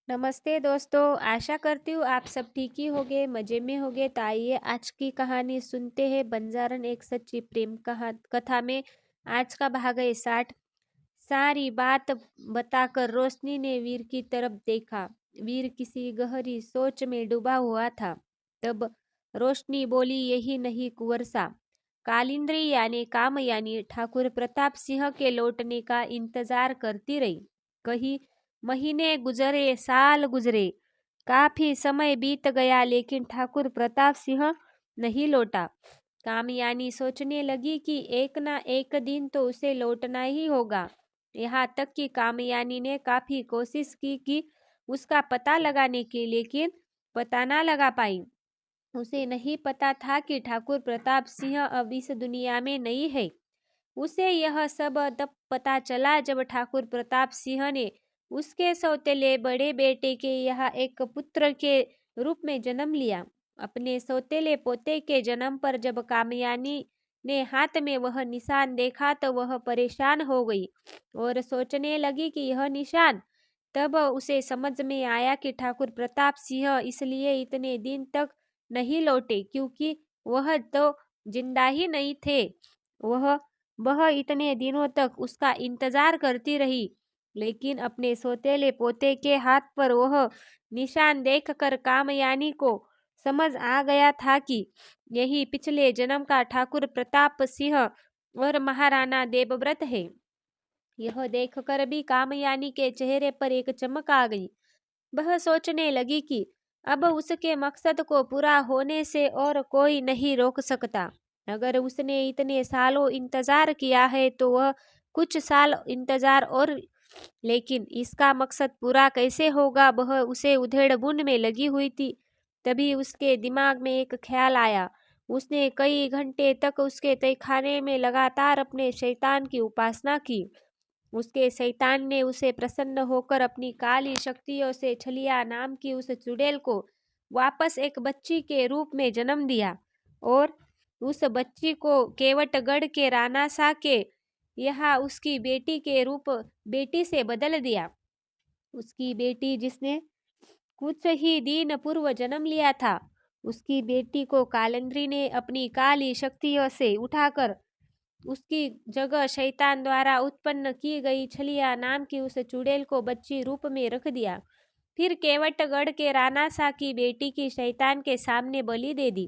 नमस्ते दोस्तों, आशा करती हूँ आप सब ठीक ही होंगे, मज़े में होंगे। तो आइए आज की कहानी सुनते हैं। बंजारन एक सच्ची प्रेम कथा में आज का भाग है 60। सारी बात बताकर रोशनी ने वीर की तरफ देखा। वीर किसी गहरी सोच में डूबा हुआ था। तब रोशनी बोली, यही नहीं कुंवर साहब, कालिंद्री यानी काम यानी ठाकुर प्रताप सिंह के लौटने का इंतजार करती रही। कहीं महीने गुजरे, साल गुजरे, काफी समय बीत गया, लेकिन ठाकुर प्रताप सिंह नहीं लौटा। कामयानी सोचने लगी कि एक ना एक दिन तो उसे लौटना ही होगा। यहाँ तक कि कामयानी ने काफी कोशिश की कि उसका पता लगाने की, लेकिन पता ना लगा पाई। उसे नहीं पता था कि ठाकुर प्रताप सिंह अब इस दुनिया में नहीं है। उसे यह सब तब पता चला जब ठाकुर प्रताप सिंह ने उसके सौतेले बड़े बेटे के यहाँ एक पुत्र के रूप में जन्म लिया। अपने सौतेले पोते के जन्म पर जब कामयानी ने हाथ में वह निशान देखा तो वह परेशान हो गई और सोचने लगी कि यह निशान। तब उसे समझ में आया कि ठाकुर प्रताप सिंह इसलिए इतने दिन तक नहीं लौटे क्योंकि वह तो जिंदा ही नहीं थे। वह वह इतने दिनों तक उसका इंतजार करती रही, लेकिन अपने सौतेले पोते के हाथ पर वह निशान देखकर कामयानी को समझ आ गया था कि यही पिछले जन्म का ठाकुर प्रताप सिंह और महाराणा देवव्रत है। यह देखकर भी कामयानी के चेहरे पर एक चमक आ गई। वह सोचने लगी कि अब उसके मकसद को पूरा होने से और कोई नहीं रोक सकता। अगर उसने इतने सालों इंतजार किया है तो वह कुछ साल इंतजार और, लेकिन इसका मकसद पूरा कैसे होगा, वह उसे उधेड़-बुन में लगी हुई थी। तभी उसके दिमाग में एक ख्याल आया। उसने कई घंटे तक उसके तहखाने में लगातार अपने शैतान की उपासना की। उसके शैतान ने उसे प्रसन्न होकर अपनी काली शक्तियों से छलिया नाम की उस चुड़ैल को वापस एक बच्ची के रूप में जन्म दिया और उस बच्ची को केवटगढ़ के राणा शाह के यहाँ उसकी बेटी से बदल दिया। उसकी बेटी जिसने कुछ ही दिन पूर्व जन्म लिया था, उसकी बेटी को कालिंद्री ने अपनी काली शक्तियों से उठाकर उसकी जगह शैतान द्वारा उत्पन्न की गई छलिया नाम की उस चुड़ैल को बच्ची रूप में रख दिया। फिर केवटगढ़ के राणा शाह की बेटी की शैतान के सामने बलि दे दी।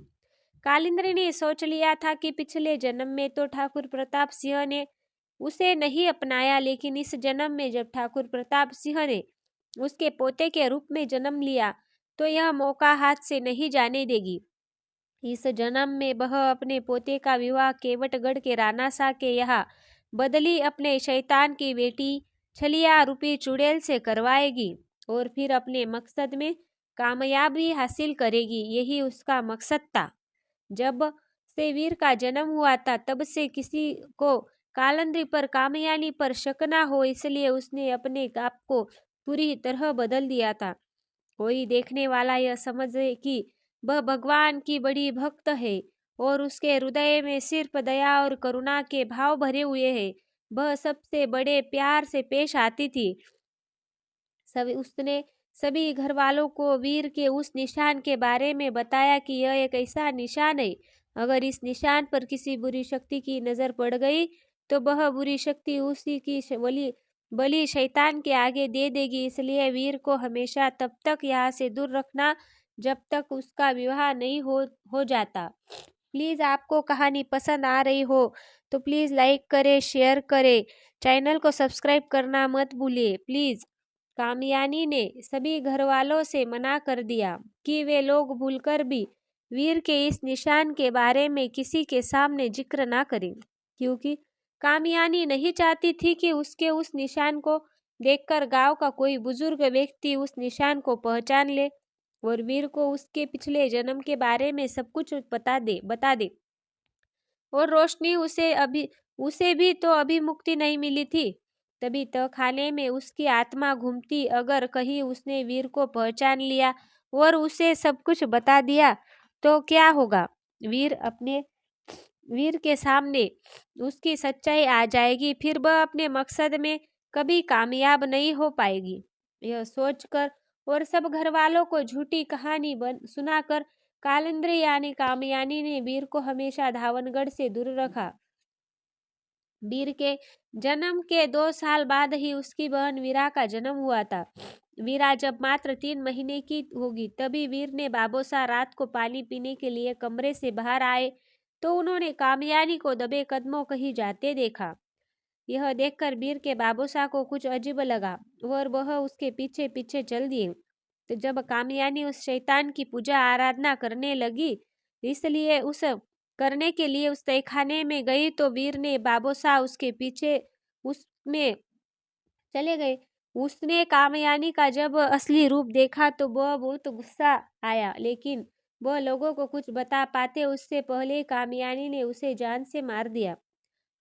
कालिंद्री ने सोच लिया था कि पिछले जन्म में तो ठाकुर प्रताप सिंह ने उसे नहीं अपनाया, लेकिन इस जन्म में जब ठाकुर प्रताप सिंह ने उसके पोते के रूप में जन्म लिया तो यह मौका हाथ से नहीं जाने देगी। इस जन्म में वह अपने पोते का विवाह केवटगढ़ के राणा शाह के यहाँ बदली अपने शैतान की बेटी छलिया रूपी चुड़ैल से करवाएगी और फिर अपने मकसद में कामयाबी हासिल करेगी। यही उसका मकसद था। जब से वीर का जन्म हुआ था तब से किसी को कालिंदी पर कामयानी पर शक ना हो, इसलिए उसने अपने आप को पूरी तरह बदल दिया था। कोई देखने वाला यह समझे कि वह भगवान की बड़ी भक्त है और उसके हृदय में सिर्फ दया और करुणा के भाव भरे हुए हैं। वह सबसे बड़े प्यार से पेश आती थी। उसने सभी घर वालों को वीर के उस निशान के बारे में बताया कि यह एक ऐसा निशान है, अगर इस निशान पर किसी बुरी शक्ति की नजर पड़ गई तो वह बुरी शक्ति उसी की बलि शैतान के आगे दे देगी। इसलिए वीर को हमेशा तब तक यहाँ से दूर रखना जब तक उसका विवाह नहीं हो जाता। प्लीज़ आपको कहानी पसंद आ रही हो तो प्लीज़ लाइक करें, शेयर करें, चैनल को सब्सक्राइब करना मत भूलिए प्लीज़। कामयानी ने सभी घर वालों से मना कर दिया कि वे लोग भूलकर भी वीर के इस निशान के बारे में किसी के सामने जिक्र ना करें, क्योंकि कामयानी नहीं चाहती थी कि उसके उस निशान को देखकर गांव का कोई बुजुर्ग व्यक्ति उस निशान को पहचान ले और वीर को उसके पिछले जन्म के बारे में सब कुछ बता दे। और रोशनी उसे भी तो अभी मुक्ति नहीं मिली थी। तभी तो खाने में उसकी आत्मा घूमती। अगर कहीं उसने वीर को पहचान लिया और उसे सब कुछ बता दिया तो क्या होगा? वीर के सामने उसकी सच्चाई आ जाएगी, फिर वह अपने मकसद में कभी कामयाब नहीं हो पाएगी। यह सोचकर और सब घर वालों को झूठी कहानी सुनाकर कालिंदी यानी कामयानी ने वीर को हमेशा धावनगढ़ से दूर रखा। वीर के जन्म के 2 साल बाद ही उसकी बहन वीरा का जन्म हुआ था। वीरा जब मात्र 3 महीने की होगी तभी वीर ने बाबोसा रात को पानी पीने के लिए कमरे से बाहर आए तो उन्होंने कामयानी को दबे कदमों कहीं जाते देखा। यह देखकर वीर के बाबोसा को कुछ अजीब लगा और वह उसके पीछे पीछे चल दिए। तो जब कामयानी उस शैतान की पूजा आराधना करने लगी इसलिए उस करने के लिए उस तहखाने में गई तो वीर ने बाबोसा उसके पीछे उसमें चले गए। उसने कामयानी का जब असली रूप देखा तो वह बहुत गुस्सा आया, लेकिन वह लोगों को कुछ बता पाते उससे पहले कामयानी ने उसे जान से मार दिया।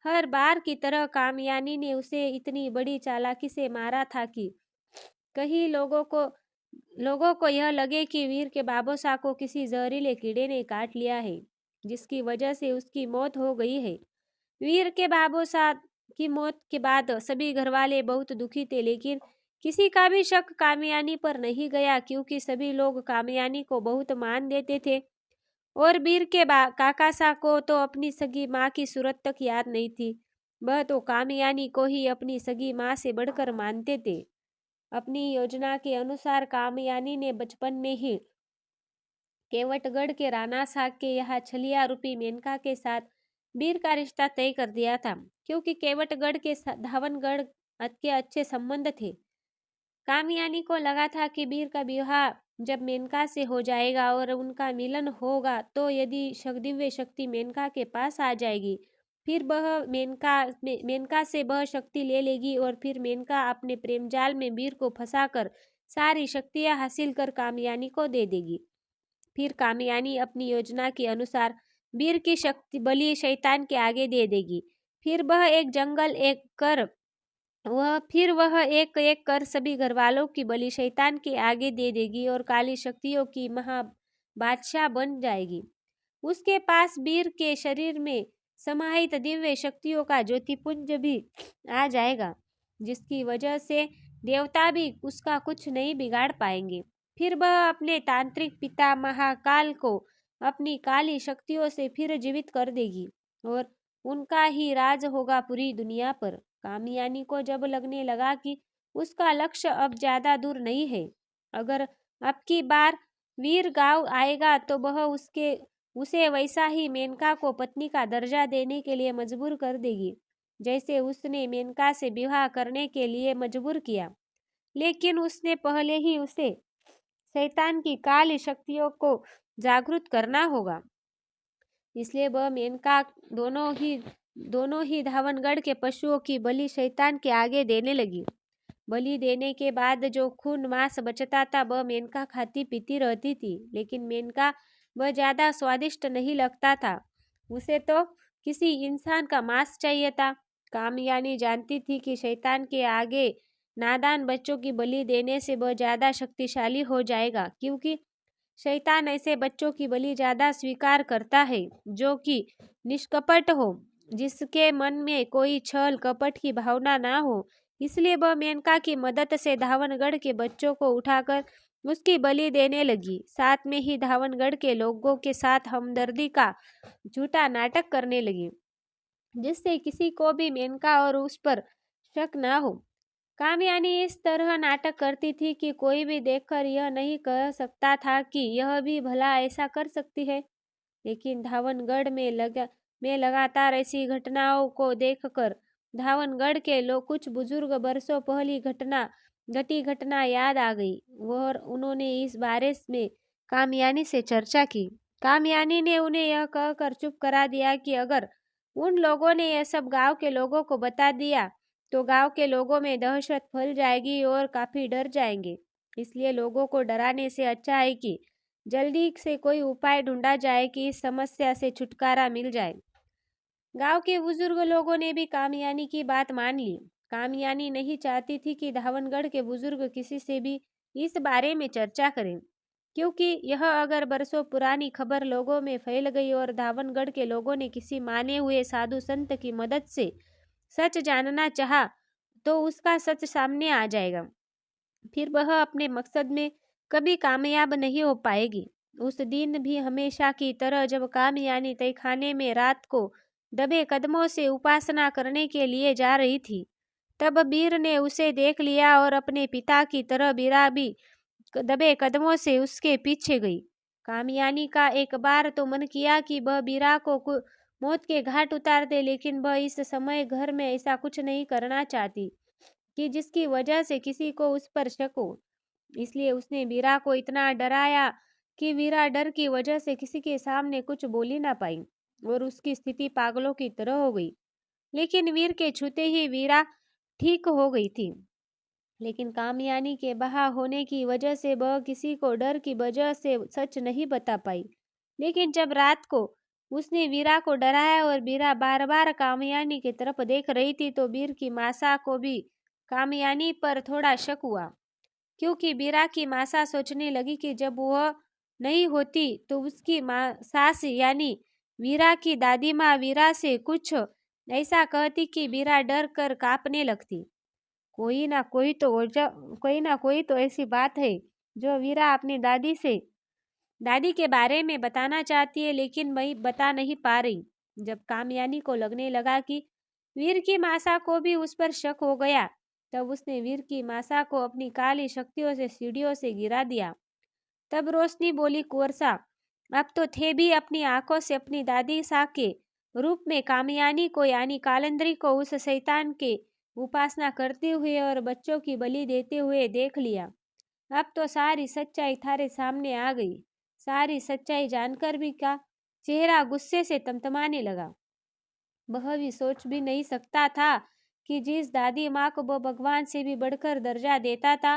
हर बार की तरह कामयानी ने उसे इतनी बड़ी चालाकी से मारा था कि कहीं लोगों को यह लगे कि वीर के बाबोसा को किसी जहरीले कीड़े ने काट लिया है, जिसकी वजह से उसकी मौत हो गई है। वीर के बाबोसा की मौत के बाद सभी घरवाले बहुत दुखी थे, लेकिन किसी का भी शक कामयानी पर नहीं गया क्योंकि सभी लोग कामयानी को बहुत मान देते थे। और वीर के काकासा को तो अपनी सगी माँ की सूरत तक याद नहीं थी। वह तो कामयानी को ही अपनी सगी माँ से बढ़कर मानते थे। अपनी योजना के अनुसार कामयानी ने बचपन में ही केवटगढ़ के राणा साहब के यहाँ छलिया रूपी मेनका के साथ वीर का रिश्ता तय कर दिया था, क्योंकि केवटगढ़ के धावनगढ़ के अच्छे संबंध थे। कामयानी को लगा था कि वीर का विवाह जब मेनका से हो जाएगा और उनका मिलन होगा तो यदि दिव्य शक्ति मेनका के पास आ जाएगी फिर वह मेनका से वह शक्ति ले लेगी और फिर मेनका अपने प्रेम जाल में वीर को फंसाकर सारी शक्तियां हासिल कर कामयानी को दे देगी। फिर कामयानी अपनी योजना के अनुसार वीर की शक्ति बलि शैतान के आगे दे देगी। फिर वह एक एक कर सभी घरवालों की बलि शैतान के आगे दे देगी और काली शक्तियों की महा बादशाह बन जाएगी। उसके पास वीर के शरीर में समाहित दिव्य शक्तियों का ज्योतिपुंज भी आ जाएगा, जिसकी वजह से देवता भी उसका कुछ नहीं बिगाड़ पाएंगे। फिर वह अपने तांत्रिक पिता महाकाल को अपनी काली शक्तियों से फिर जीवित कर देगी और उनका ही राज होगा पूरी दुनिया पर। कामयानी को जब लगने लगा कि उसका लक्ष्य अब ज्यादा दूर नहीं है, अगर अब की बार वीर गांव आएगा तो वह उसे वैसा ही मेनका को पत्नी का दर्जा देने के लिए मजबूर कर देगी, जैसे उसने मेनका से विवाह करने के लिए मजबूर किया। लेकिन उसने पहले ही उसे शैतान की काली शक्तियों को जागृत करना होगा। इसलिए वह मेनका दोनों ही धावनगढ़ के पशुओं की बलि शैतान के आगे देने लगी। बलि देने के बाद जो खून मांस बचता था वह मेनका खाती पीती रहती थी, लेकिन मेनका वह ज्यादा स्वादिष्ट नहीं लगता था। उसे तो किसी इंसान का मांस चाहिए था। कामयानी जानती थी कि शैतान के आगे नादान बच्चों की बलि देने से वह ज्यादा शक्तिशाली हो जाएगा, क्योंकि शैतान ऐसे बच्चों की बलि ज्यादा स्वीकार करता है जो कि निष्कपट हो, जिसके मन में कोई छल कपट की भावना ना हो। इसलिए वह मेनका की मदद से धावनगढ़ के बच्चों को उठाकर उसकी बलि देने लगी। साथ में ही धावनगढ़ के लोगों के साथ हमदर्दी का झूठा नाटक करने लगी, जिससे किसी को भी मेनका और उस पर शक ना हो। कामयानी इस तरह नाटक करती थी कि कोई भी देखकर यह नहीं कह सकता था कि यह भी भला ऐसा कर सकती है। लेकिन धावनगढ़ में लगातार ऐसी घटनाओं को देखकर धावनगढ़ के लोग कुछ बुजुर्ग बरसों पहली घटना याद आ गई और उन्होंने इस बारे में कामयानी से चर्चा की। कामयानी ने उन्हें यह कहकर चुप करा दिया कि अगर उन लोगों ने यह सब गांव के लोगों को बता दिया तो गांव के लोगों में दहशत फैल जाएगी और काफी डर जाएंगे। इसलिए लोगों को डराने से अच्छा है कि जल्दी से कोई उपाय ढूंढा जाए कि इस समस्या से छुटकारा मिल जाए। गांव के बुजुर्ग लोगों ने भी कामयानी की बात मान ली। कामयानी नहीं चाहती थी कि धावनगढ़ के बुजुर्ग किसी से भी इस बारे में चर्चा करें, क्योंकि यह अगर बरसों पुरानी खबर लोगों में फैल गई और धावनगढ़ के लोगों ने किसी माने हुए साधु संत की मदद से सच जानना चाहा तो उसका सच सामने आ जाएगा। फिर वह अपने मकसद में कभी कामयाब नहीं हो पाएगी। उस दिन भी हमेशा की तरह जब कामयानी तहखाने में रात को दबे कदमों से उपासना करने के लिए जा रही थी, तब बीर ने उसे देख लिया और अपने पिता की तरह बीरा भी दबे कदमों से उसके पीछे गई। कामयानी का एक बार तो मन किया कि वह बीरा को मौत के घाट उतार दे, लेकिन वह इस समय घर में ऐसा कुछ नहीं करना चाहती कि जिसकी वजह से किसी को उस पर शक हो। इसलिए उसने वीरा को इतना डराया कि वीरा डर की वजह से किसी के सामने कुछ बोल ही ना पाई और उसकी स्थिति पागलों की तरह हो गई। लेकिन वीर के छूते ही वीरा ठीक हो गई थी। लेकिन कामयानी के बहा होने की वजह से वह किसी को डर की वजह से सच नहीं बता पाई। लेकिन जब रात को उसने वीरा को डराया और वीरा बार बार कामयानी की तरफ देख रही थी, तो वीर की मासा को भी कामयानी पर थोड़ा शक हुआ, क्योंकि वीरा की मासा सोचने लगी कि जब वह नहीं होती तो उसकी माँ सास यानी वीरा की दादी माँ वीरा से कुछ ऐसा कहती कि वीरा डर कर कांपने लगती। कोई ना कोई तो ऐसी बात है जो वीरा अपनी दादी के बारे में बताना चाहती है, लेकिन वही बता नहीं पा रही। जब कामयानी को लगने लगा कि वीर की मासा को भी उस पर शक हो गया, तब उसने वीर की मासा को अपनी काली शक्तियों से सीढ़ियों से गिरा दिया। तब रोशनी बोली, कुंवरसा, अब तो थे भी अपनी आंखों से अपनी दादी सा के रूप में कामयानी को यानी कालंदरी को उस शैतान के उपासना करते हुए और बच्चों की बलि देते हुए देख लिया। अब तो सारी सच्चाई थारे सामने आ गई। सारी सच्चाई जानकर भी का चेहरा गुस्से से तमतमाने लगा। वह भी सोच भी नहीं सकता था कि जिस दादी माँ को वो भगवान से भी बढ़कर दर्जा देता था,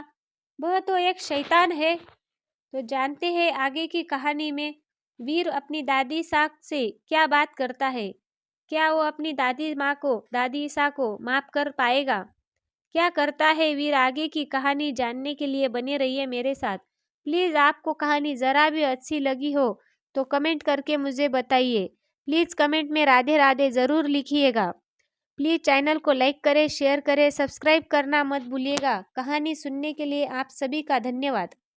वह तो एक शैतान है। तो जानते हैं आगे की कहानी में वीर अपनी दादी साक से क्या बात करता है। क्या वो अपनी दादी सा को माफ कर पाएगा? क्या करता है वीर? आगे की कहानी जानने के लिए बने रहिए मेरे साथ। प्लीज़ आपको कहानी ज़रा भी अच्छी लगी हो तो कमेंट करके मुझे बताइए। प्लीज़ कमेंट में राधे राधे ज़रूर लिखिएगा। प्लीज़ चैनल को लाइक करें, शेयर करें, सब्सक्राइब करना मत भूलिएगा। कहानी सुनने के लिए आप सभी का धन्यवाद।